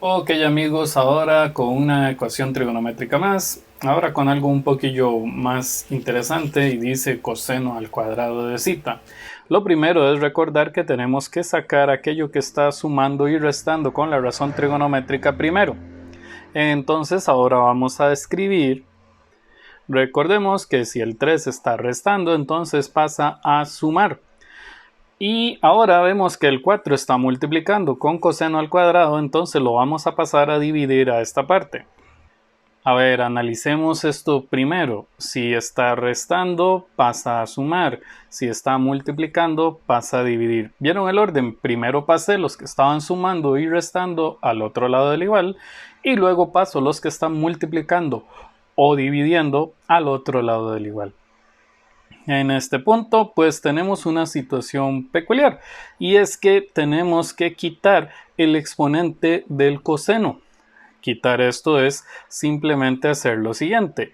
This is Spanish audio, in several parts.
Ok amigos, ahora con una ecuación trigonométrica más, ahora con algo un poquillo más interesante y dice coseno al cuadrado de zeta. Lo primero es recordar que tenemos que sacar aquello que está sumando y restando con la razón trigonométrica primero. Entonces ahora vamos a escribir, recordemos que si el 3 está restando, entonces pasa a sumar. Y ahora vemos que el 4 está multiplicando con coseno al cuadrado, entonces lo vamos a pasar a dividir a esta parte. A ver, analicemos esto primero. Si está restando, pasa a sumar. Si está multiplicando, pasa a dividir. ¿Vieron el orden? Primero pasé los que estaban sumando y restando al otro lado del igual y luego paso los que están multiplicando o dividiendo al otro lado del igual. En este punto pues tenemos una situación peculiar y es que tenemos que quitar el exponente del coseno. Quitar esto es simplemente hacer lo siguiente: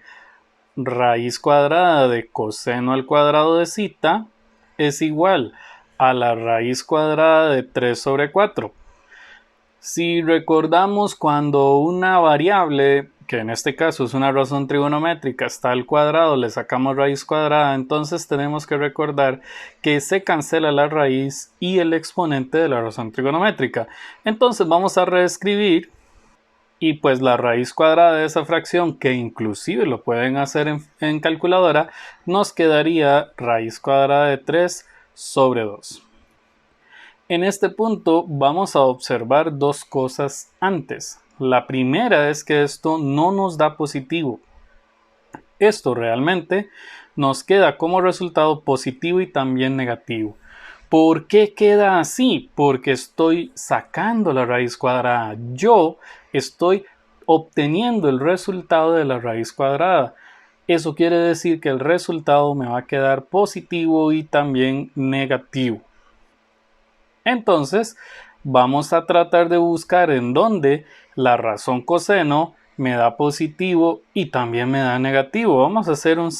raíz cuadrada de coseno al cuadrado de zeta es igual a la raíz cuadrada de 3 sobre 4. Si recordamos, cuando una variable, que en este caso es una razón trigonométrica, está al cuadrado, le sacamos raíz cuadrada, entonces tenemos que recordar que se cancela la raíz y el exponente de la razón trigonométrica. Entonces vamos a reescribir y pues la raíz cuadrada de esa fracción, que inclusive lo pueden hacer en calculadora, nos quedaría raíz cuadrada de 3 sobre 2. En este punto vamos a observar dos cosas antes. La primera es que esto no nos da positivo. Esto realmente nos queda como resultado positivo y también negativo. ¿Por qué queda así? Porque estoy sacando la raíz cuadrada. Yo estoy obteniendo el resultado de la raíz cuadrada. Eso quiere decir que el resultado me va a quedar positivo y también negativo. Entonces, vamos a tratar de buscar en dónde la razón coseno me da positivo y también me da negativo. Vamos a hacer un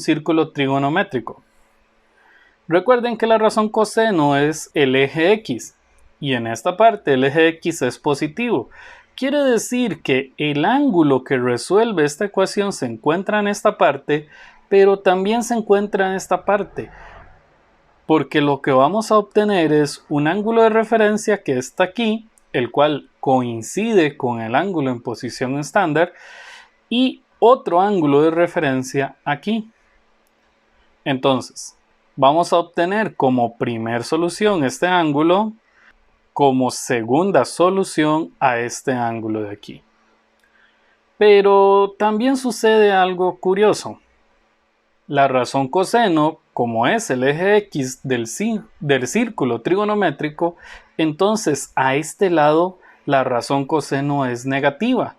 círculo trigonométrico. Recuerden que la razón coseno es el eje X y en esta parte el eje X es positivo. Quiere decir que el ángulo que resuelve esta ecuación se encuentra en esta parte, pero también se encuentra en esta parte, porque lo que vamos a obtener es un ángulo de referencia que está aquí, el cual coincide con el ángulo en posición estándar, y otro ángulo de referencia aquí. Entonces, vamos a obtener como primer solución este ángulo, como segunda solución a este ángulo de aquí. Pero también sucede algo curioso. La razón coseno, como es el eje X del círculo trigonométrico, entonces a este lado la razón coseno es negativa.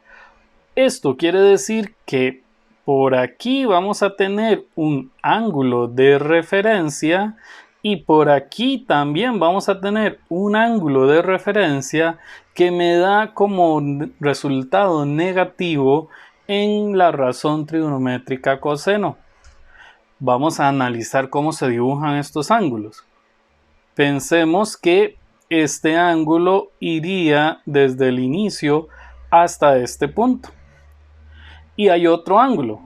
Esto quiere decir que por aquí vamos a tener un ángulo de referencia y por aquí también vamos a tener un ángulo de referencia que me da como resultado negativo en la razón trigonométrica coseno. Vamos a analizar cómo se dibujan estos ángulos. Pensemos que este ángulo iría desde el inicio hasta este punto. Y hay otro ángulo,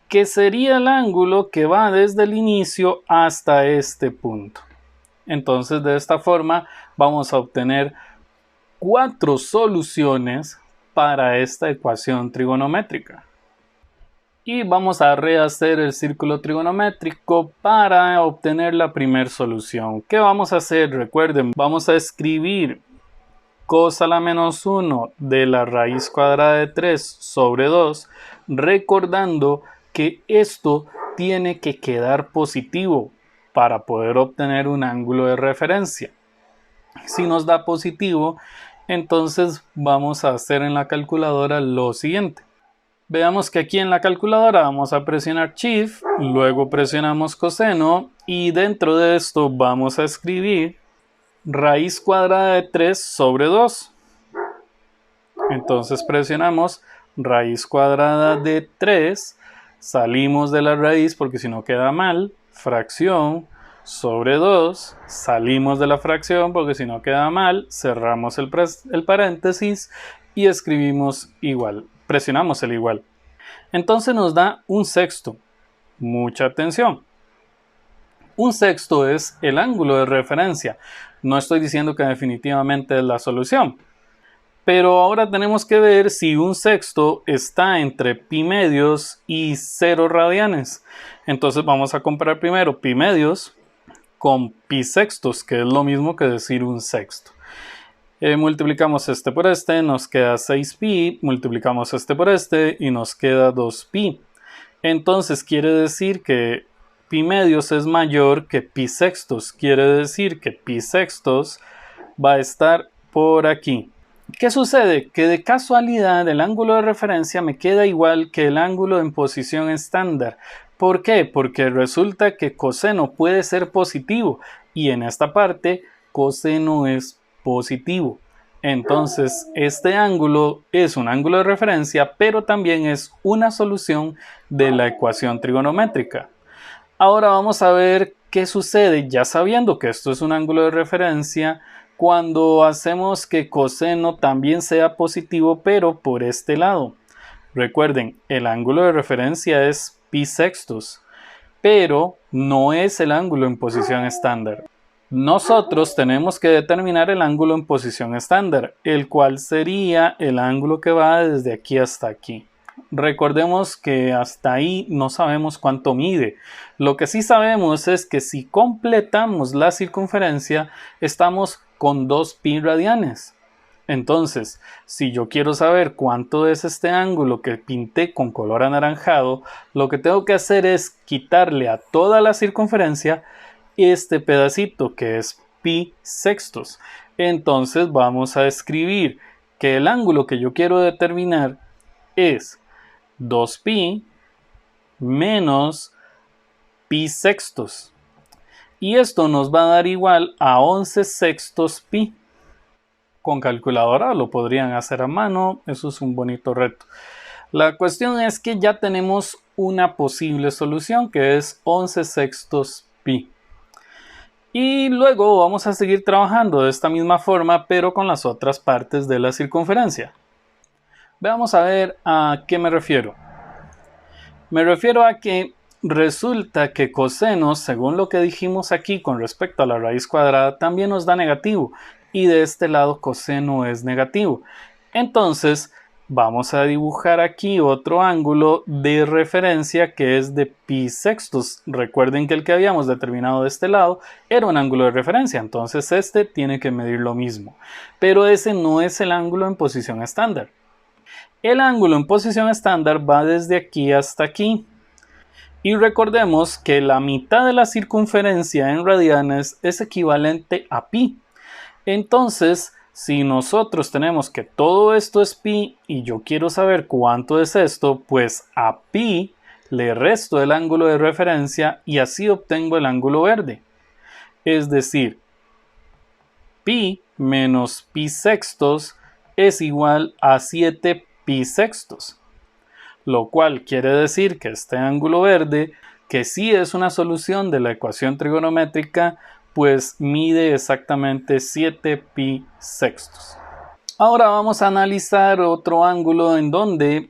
que sería el ángulo que va desde el inicio hasta este punto. Entonces, de esta forma vamos a obtener 4 soluciones para esta ecuación trigonométrica. Y vamos a rehacer el círculo trigonométrico para obtener la primera solución. ¿Qué vamos a hacer? Recuerden, vamos a escribir cos a la menos 1 de la raíz cuadrada de 3 sobre 2, recordando que esto tiene que quedar positivo para poder obtener un ángulo de referencia. Si nos da positivo, entonces vamos a hacer en la calculadora lo siguiente. Veamos que aquí en la calculadora vamos a presionar Shift, luego presionamos coseno y dentro de esto vamos a escribir raíz cuadrada de 3 sobre 2. Entonces presionamos raíz cuadrada de 3, salimos de la raíz porque si no queda mal, fracción, sobre 2, salimos de la fracción porque si no queda mal, cerramos el paréntesis y escribimos igual, presionamos el igual. Entonces nos da un sexto. Mucha atención. Un sexto es el ángulo de referencia. No estoy diciendo que definitivamente es la solución, pero ahora tenemos que ver si un sexto está entre pi medios y 0 radianes. Entonces vamos a comparar primero pi medios con pi sextos, que es lo mismo que decir un sexto. Multiplicamos este por este, nos queda 6pi, multiplicamos este por este y nos queda 2pi. Entonces quiere decir que pi medios es mayor que pi sextos, quiere decir que pi sextos va a estar por aquí. ¿Qué sucede? Que de casualidad el ángulo de referencia me queda igual que el ángulo en posición estándar. ¿Por qué? Porque resulta que coseno puede ser positivo y en esta parte coseno es positivo. Entonces este ángulo es un ángulo de referencia, pero también es una solución de la ecuación trigonométrica. Ahora vamos a ver qué sucede ya sabiendo que esto es un ángulo de referencia cuando hacemos que coseno también sea positivo, pero por este lado. Recuerden, el ángulo de referencia es pi sextos, pero no es el ángulo en posición estándar. Nosotros tenemos que determinar el ángulo en posición estándar, el cual sería el ángulo que va desde aquí hasta aquí. Recordemos que hasta ahí no sabemos cuánto mide. Lo que sí sabemos es que si completamos la circunferencia, estamos con 2pi radianes. Entonces, si yo quiero saber cuánto es este ángulo que pinté con color anaranjado, lo que tengo que hacer es quitarle a toda la circunferencia este pedacito que es pi sextos. Entonces vamos a escribir que el ángulo que yo quiero determinar es 2pi menos pi sextos. Y esto nos va a dar igual a 11 sextos pi. Con calculadora lo podrían hacer a mano, eso es un bonito reto. La cuestión es que ya tenemos una posible solución que es 11 sextos pi. Y luego vamos a seguir trabajando de esta misma forma, pero con las otras partes de la circunferencia. Vamos a ver a qué me refiero. Me refiero a que resulta que coseno, según lo que dijimos aquí con respecto a la raíz cuadrada, también nos da negativo. Y de este lado coseno es negativo. Entonces vamos a dibujar aquí otro ángulo de referencia que es de pi sextos. Recuerden que el que habíamos determinado de este lado era un ángulo de referencia, entonces este tiene que medir lo mismo. Pero ese no es el ángulo en posición estándar. El ángulo en posición estándar va desde aquí hasta aquí. Y recordemos que la mitad de la circunferencia en radianes es equivalente a pi. Entonces, si nosotros tenemos que todo esto es pi y yo quiero saber cuánto es esto, pues a pi le resto el ángulo de referencia y así obtengo el ángulo verde. Es decir, pi menos pi sextos es igual a 7 pi sextos. Lo cual quiere decir que este ángulo verde, que sí es una solución de la ecuación trigonométrica, pues mide exactamente 7 pi sextos. Ahora vamos a analizar otro ángulo en donde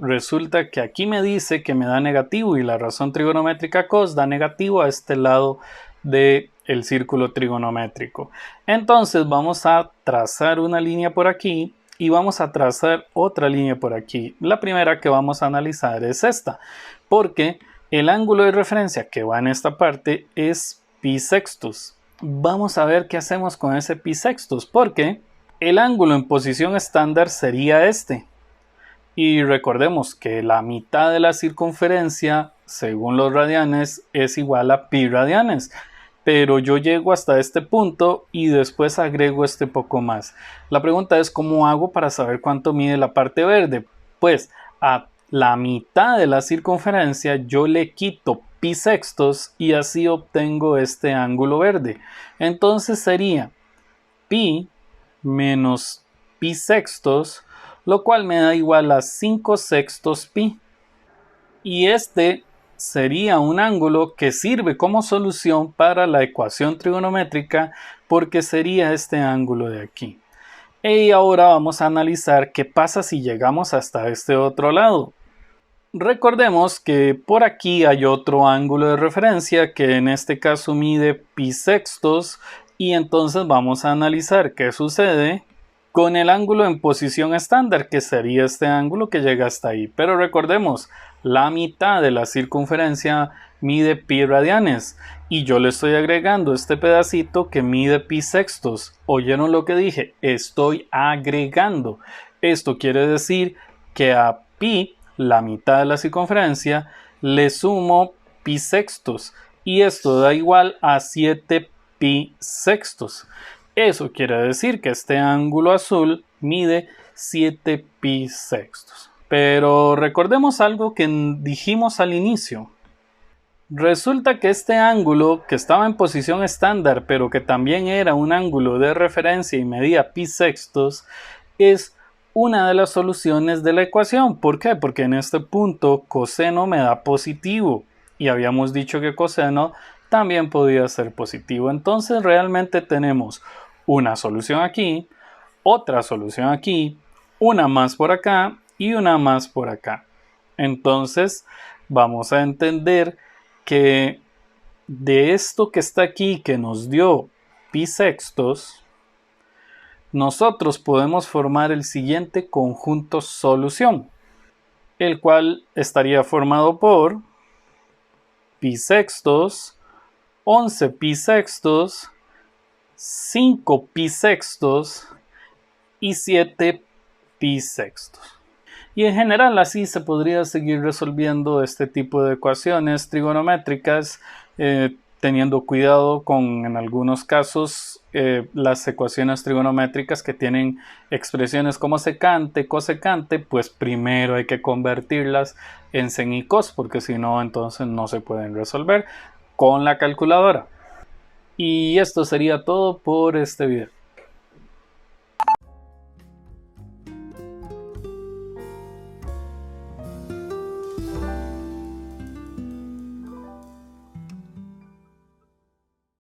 resulta que aquí me dice que me da negativo y la razón trigonométrica cos da negativo a este lado del círculo trigonométrico. Entonces vamos a trazar una línea por aquí y vamos a trazar otra línea por aquí. La primera que vamos a analizar es esta, porque el ángulo de referencia que va en esta parte es pi sextos. Vamos a ver qué hacemos con ese pi sextos, porque el ángulo en posición estándar sería este. Y recordemos que la mitad de la circunferencia, según los radianes, es igual a pi radianes. Pero yo llego hasta este punto y después agrego este poco más. La pregunta es ¿cómo hago para saber cuánto mide la parte verde? Pues a la mitad de la circunferencia yo le quito pi sextos y así obtengo este ángulo verde. Entonces sería pi menos pi sextos, lo cual me da igual a 5 sextos pi. Y este sería un ángulo que sirve como solución para la ecuación trigonométrica porque sería este ángulo de aquí. Y ahora vamos a analizar qué pasa si llegamos hasta este otro lado. Recordemos que por aquí hay otro ángulo de referencia que en este caso mide pi sextos y entonces vamos a analizar qué sucede con el ángulo en posición estándar, que sería este ángulo que llega hasta ahí. Pero recordemos, la mitad de la circunferencia mide pi radianes y yo le estoy agregando este pedacito que mide pi sextos. ¿Oyeron lo que dije? Estoy agregando. Esto quiere decir que a pi, la mitad de la circunferencia, le sumo pi sextos y esto da igual a 7 pi sextos. Eso quiere decir que este ángulo azul mide 7 pi sextos. Pero recordemos algo que dijimos al inicio. Resulta que este ángulo que estaba en posición estándar, pero que también era un ángulo de referencia y medía pi sextos, es una de las soluciones de la ecuación. ¿Por qué? Porque en este punto coseno me da positivo y habíamos dicho que coseno también podía ser positivo. Entonces realmente tenemos una solución aquí, otra solución aquí, una más por acá y una más por acá. Entonces vamos a entender que de esto que está aquí que nos dio pi sextos, nosotros podemos formar el siguiente conjunto solución, el cual estaría formado por pi sextos, 11 pi sextos, 5 pi sextos y 7 pi sextos. Y en general así se podría seguir resolviendo este tipo de ecuaciones trigonométricas, teniendo cuidado con, en algunos casos, las ecuaciones trigonométricas que tienen expresiones como secante, cosecante, pues primero hay que convertirlas en sen y cos, porque si no, entonces no se pueden resolver con la calculadora. Y esto sería todo por este video.